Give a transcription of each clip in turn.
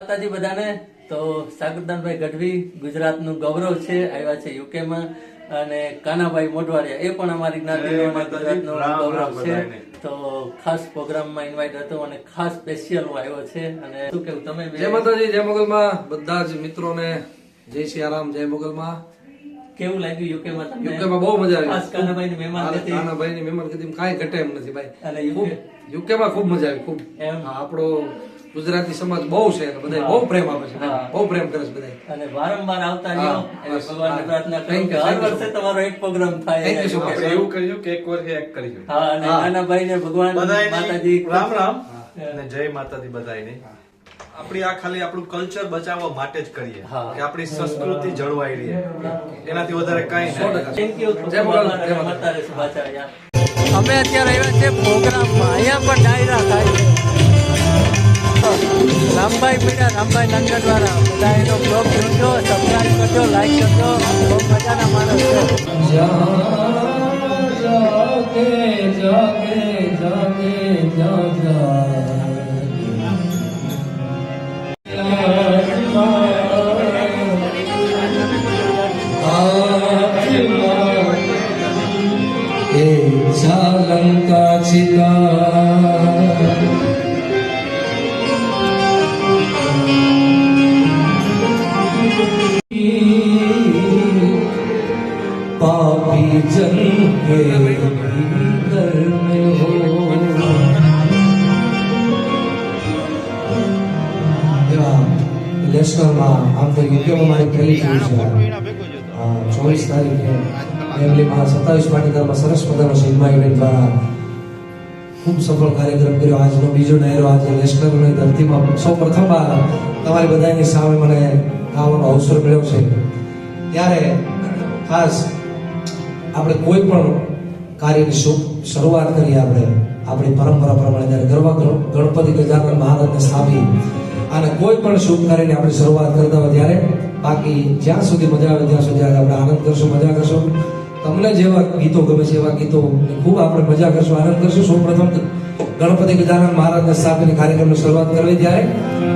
માતાજી બધાને તો સાગરદાનભાઈ ગઢવી ગુજરાતનું ગૌરવ છે, આવ્યા છે યુકેમાં, અને કાનાભાઈ મોઢવાડિયા એ પણ અમારી જ્ઞાતિનો ગુજરાતનો ગૌરવ છે. તો ખાસ પ્રોગ્રામમાં ઇન્વાઇટ હતો અને ખાસ સ્પેશિયલ હું આવ્યો છે. અને શું કેવું તમે? જય માતાજી, જય મોગલમાં બધા જ મિત્રોને જય સિયારામ, જય મોગલમાં. કેવું લાગ્યું યુકેમાં તમને? યુકેમાં બહુ મજા આવી. ખાસ કાનાભાઈની મહેમાનગતિ. કાનાભાઈની મહેમાનગતિ કાંઈ ઘટે એમ નથી ભાઈ. અને યુકેમાં ખૂબ મજા આવી, ખૂબ. આપણો ગુજરાતી સમાજ બહુ છે, બધા બહુ પ્રેમ આપે છે, બહુ પ્રેમ કરે છે બધા. અને વારંવાર આવતા રહ્યો, ભગવાનને પ્રાર્થના કરું કે હર વર્ષે તમારો એક પ્રોગ્રામ થાય. એવું કર્યું કે એક વર્ષે એક કર્યું. હા, અને કાનાભાઈને ભગવાન માતાજી રામ રામ અને જય માતાજી બધાને. આપણી આ ખાલી આપણું કલ્ચર બચાવવા માટે જ કરીએ કે આપણી સંસ્કૃતિ જળવાઈ રહે, એનાથી વધારે કઈ નહીં. Thank you. જય માતા શુભાચાર્ય. અમે અત્યારે આવ્યા છે પ્રોગ્રામમાં, અહીંયા પણ ડાયરા થાય છે. રામભાઈ મીડા, રામભાઈ લંગનવાળા, બધા એનો બ્લોગ જોજો, સબસ્ક્રાઈબ કરજો, લાઈક કરજો. બહુ મજાના માણસ છે. લંકા पापी जन के भीतर में हो लेस्टરમાં આમ તો યુકેમાં મારી પહેલી ટૂર છે. 24 તારીખે ફેમિલીમાં 27 પાટીદારમાં સરસ મજાનો સિનેમા ઇવેન્ટ દ્વારા ખૂબ સફળ કાર્યક્રમ કર્યો. આજનો બીજો ડાયરો આજે લેસ્ટરની ધરતીમાં સૌ પ્રથમવાર તમારી બધાની સામે મને ગાવાનો અવસર મળ્યો છે. ત્યારે ખાસ આપણે કોઈ પણ કાર્યની શરૂઆત કરીએ, આપણે આપણી પરંપરા પ્રમાણે ત્યારે ગણપતિ ગજાનન મહારાજને સ્થાપી અને કોઈ પણ શુભ કાર્યની આપણે શરૂઆત કરતા હોય ત્યારે બાકી જ્યાં સુધી મજા આવે ત્યાં સુધી આપણે આનંદ કરશું, મજા કરશું. તમને જેવા ગીતો ગમે છે એવા ગીતો ખૂબ આપણે મજા કરશું, આનંદ કરશું. સૌ પ્રથમ ગણપતિ ગજાનન મહારાજને સ્થાપીને કાર્યક્રમની શરૂઆત કરવી ત્યારે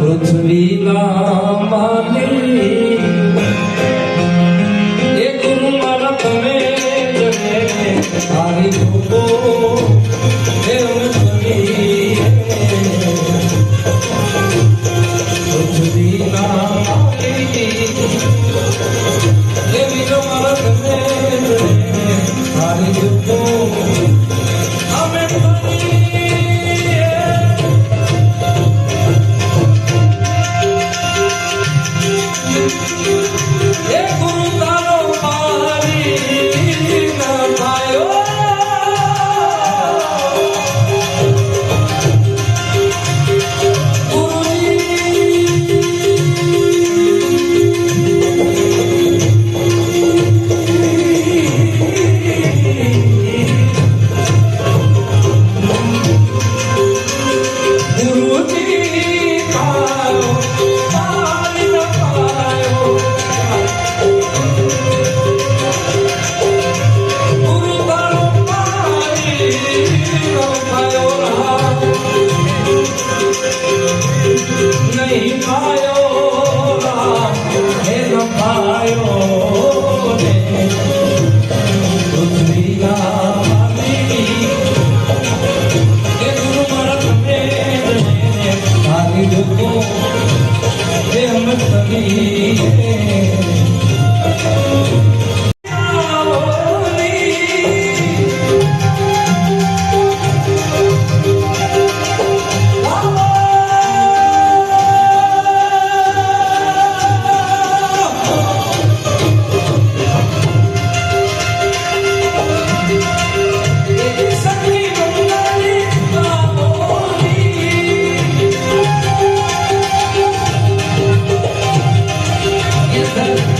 પૃથ્વીના માલી Hari Bolo, Yes,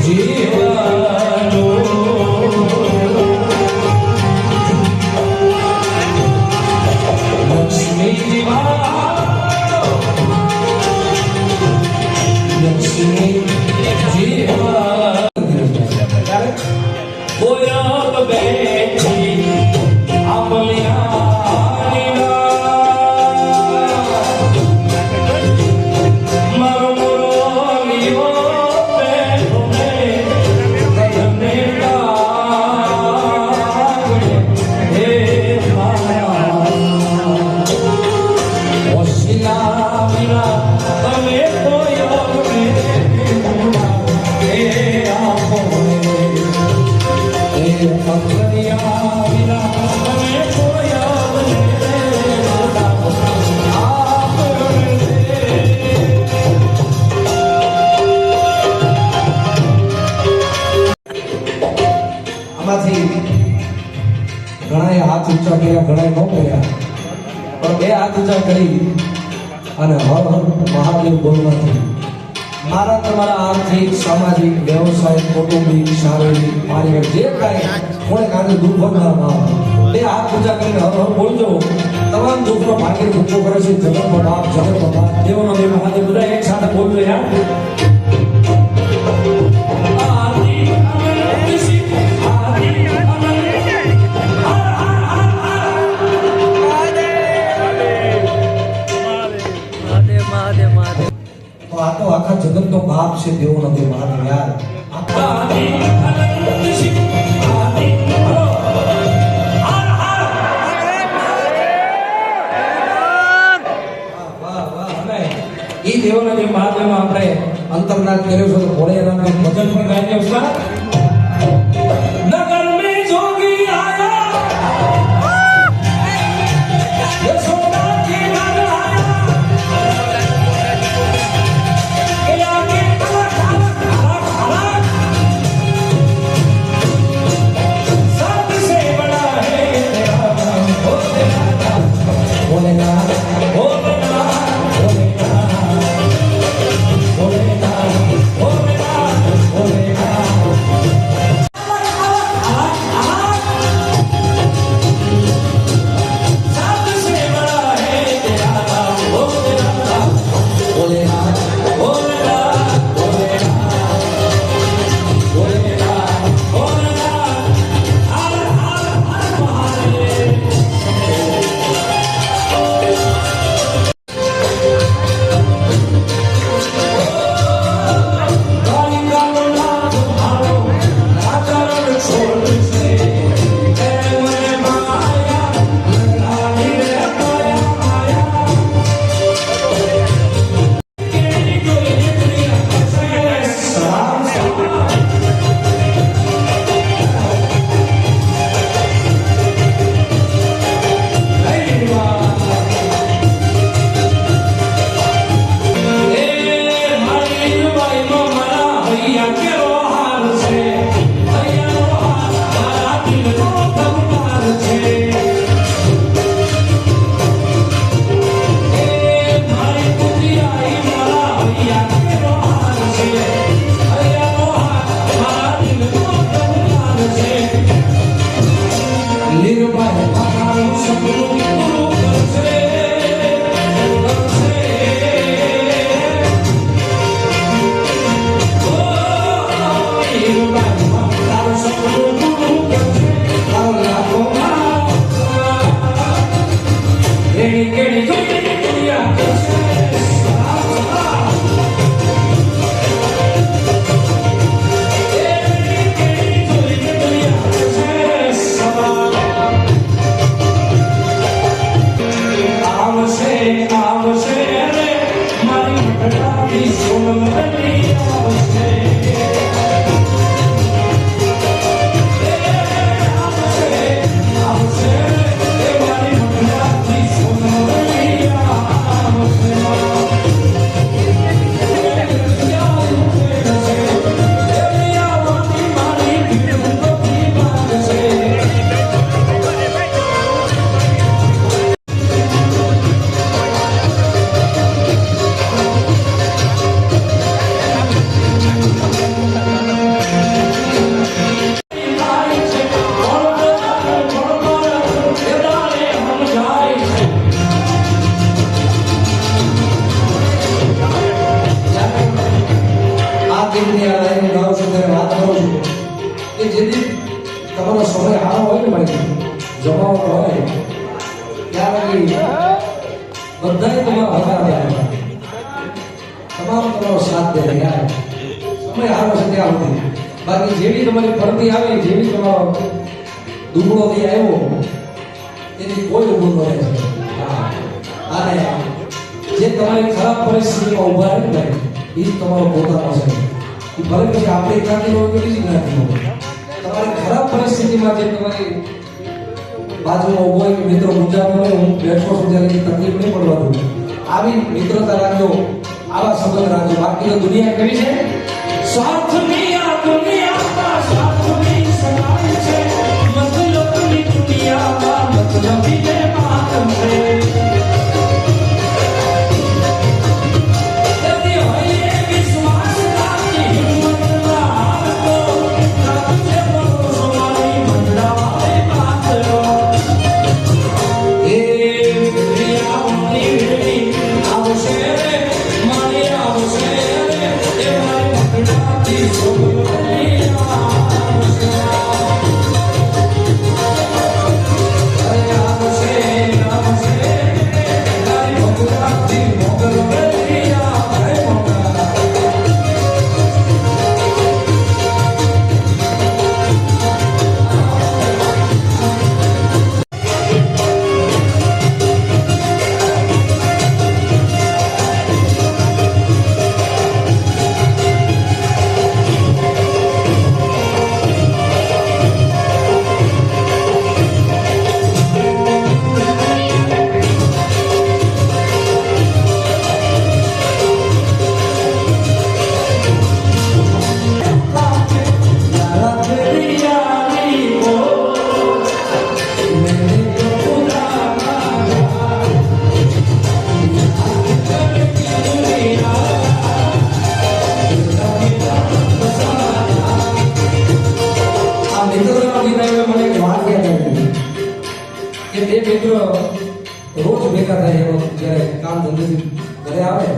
જીવવાનો લક્ષ્મી લક્ષ્મી જીવવા બોયબ બેઠી ઘણાએ હાથ ઊંચા કર્યા ઘણાએ ન કર્યા પણ બે હાથ ઊંચા કરી અને હર હર મહાદેવ બોલવાથી મારા તમારા આર્થિક સામાજિક વ્યવસાયિક કૌટુંબિક શારીરિક પારિવારિક જે કાંઈ કોણે કાંઈ દુઃખ ભોગવવામાં બે હાથ ઊંચા કરીને હર હર બોલજો તમામ દુઃખનો ભાગ્ય ઊંચો કરે છે જગતનો બાપ જગતનો બાપ દેવનો દેવ મહાદેવ બધા એક સાથે બોલજો યાર તો આ તો આખા જગતનો બાપ છે દેવો નથી મહાદેવ યાર ઈ દેવના જે મહાદેવમાં આપણે અંતર્નાદ કર્યો છે તો ભોળેનાથનું ભજન પણ ગાઈ છે નગર મે જોગી આયા યશોદા કી નગર કે જેથી તમારો સમય આવો હોય ને ભાઈ, જમાવટ હોય ત્યારે બધાએ તમારા હકાર આપે, તમારો સાથ દે યાર. સમય આવો છે ત્યાં સુધી. બાકી જેવી તમારી ફરતી આવી, જેવી તમારો દુબળો થઈ આવ્યો, એની કોઈ ઉભું ન રહે છે. હા. અને જે તમારી ખરાબ પરિસ્થિતિમાં ઉભા રહે ને એ જ તમારો પોતાનો છે. એ ભલે પછી આપણી જ્ઞાતિનો હોય કે બીજી જ્ઞાતિનો હોય, તમારી ખરાબ પરિસ્થિતિમાં જે તમારી બાજુમાં ઉભો હોય કે મિત્રો મૂંઝાતો હોય, હું બેઠો છું ત્યારે તકલીફ નહીં પડવા દઉં, આવી મિત્રતા રાખજો, આવા સંબંધ રાખજો. બાકી તો દુનિયા કેવી છે, સ્વાર્થની આ દુનિયામાં સ્વાર્થની સમાય છે, મતલબની દુનિયામાં મતલબી ને માતમ છે. રોજ ભેગા થાય એનો જ્યારે કામ ધંધેથી ઘરે આવે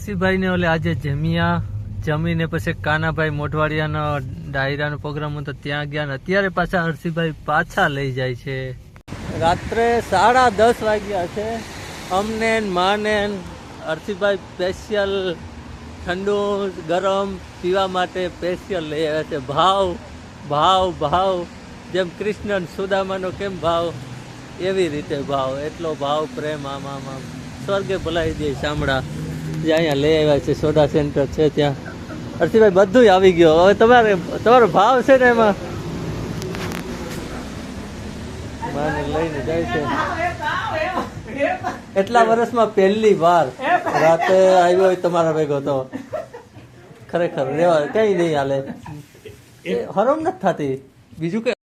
હર્ષિભાઈ ને ઓલે આજે જમીને પછી કાનાભાઈ મોઢવાડિયાનો ડાયરાનો પ્રોગ્રામ હતો ત્યાં ગયા ને અત્યારે પાછા હર્ષિભાઈ પાછા લઈ જાય છે. રાત્રે 10:30 વાગ્યા છે. અમને માને હર્ષિભાઈ સ્પેશિયલ ઠંડુ ગરમ પીવા માટે સ્પેશિયલ લઈ આવ્યા છે. ભાવ જેમ કૃષ્ણ સુદામાનો કેમ ભાવ એવી રીતે ભાવ, એટલો ભાવ પ્રેમ આમ સ્વર્ગે ભલાઈ દે શામળા જે અહીંયા લઈ આવ્યા છે. સોડા સેન્ટર છે ત્યાં હર્ષિભાઈ બધું આવી ગયો. હવે તમારો ભાવ છે ને એમાં માને લઈને જાય છે. એટલા વર્ષમાં પહેલી વાર રાતે આવ્યો હોય તમારા ભેગો તો ખરેખર રેવા કઈ નહીં હાલે, હરમ નથી થતી. બીજું કઈ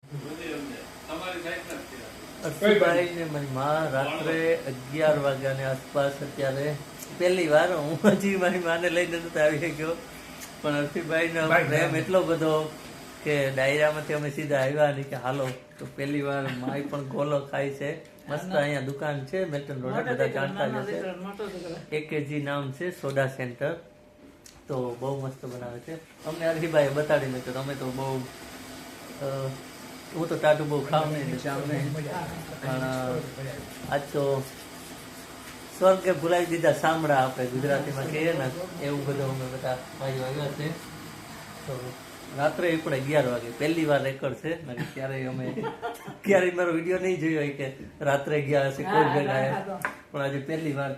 હર્ષિભાઈ ને મારી માં રાત્રે 11 વાગ્યાની આસપાસ અત્યારે પહેલી વાર હું હજી મારી માને લઈને નતો આવી ગયો, પણ હર્ષિભાઈ નો પ્રેમ એટલો બધો કે ડાયરામાંથી અમે સીધા આવ્યા નહીં કે હાલો તો પહેલી વાર માઈ પણ ગોલો ખાય છે. મસ્ત અહીંયા દુકાન છે મેલ્ટન રોડ, બધા જાણતા જ હશે. એકેજી નામ છે સોડા સેન્ટર. તો બહુ મસ્ત બનાવે છે. અમને હર્ષિભાઈએ બતાડીને તો તમે તો બહુ હું તો ટાટું બહુ ખાવ નહીં પણ આજ તો સ્વર્ગે ભૂલાવી દીધા શામળા આપણે ગુજરાતીમાં કહીએ ને એવું બધું અમે બધા ભાઈઓ આવ્યા છે. તો રાત્રે એ પણ 11 વાગે પહેલી વાર રેકોર્ડ છે. ક્યારેય મારો વિડીયો નહીં જોયો હોય કે રાત્રે ગયા હશે કોઈ ભેગા, પણ આજે પહેલી વાર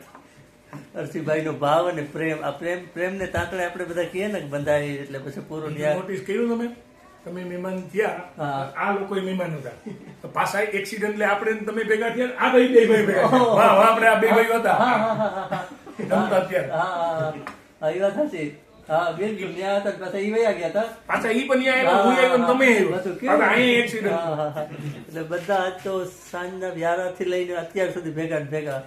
હર્ષિભાઈ નો ભાવ અને પ્રેમ, આ પ્રેમ ને તાંતળે આપણે બધા કહીએ ને બંધાય એટલે પછી પૂરું નોટિસ કર્યું તમે મહેમાન થયા, આ લોકો મહેમાન હતા તો પાછા એક્સિડન્ટ આપણે તમે ભેગા થયા, આ બે ભાઈ ભેગા વાહ આપણે આ બે ભાઈ હતા રમતા અત્યારે. હા એ વાત સાચી. હા બિલકુલ ત્યાં હતા પાછા ઈ વયા ગયા હતા, પાછા ઈ પણ આવ્યા, હું આવ્યો ને તમે આવ્યો, અહીં એક્સિડન્ટ. એટલે બધા આજ તો સાંજના 11 થી લઈને અત્યાર સુધી ભેગા.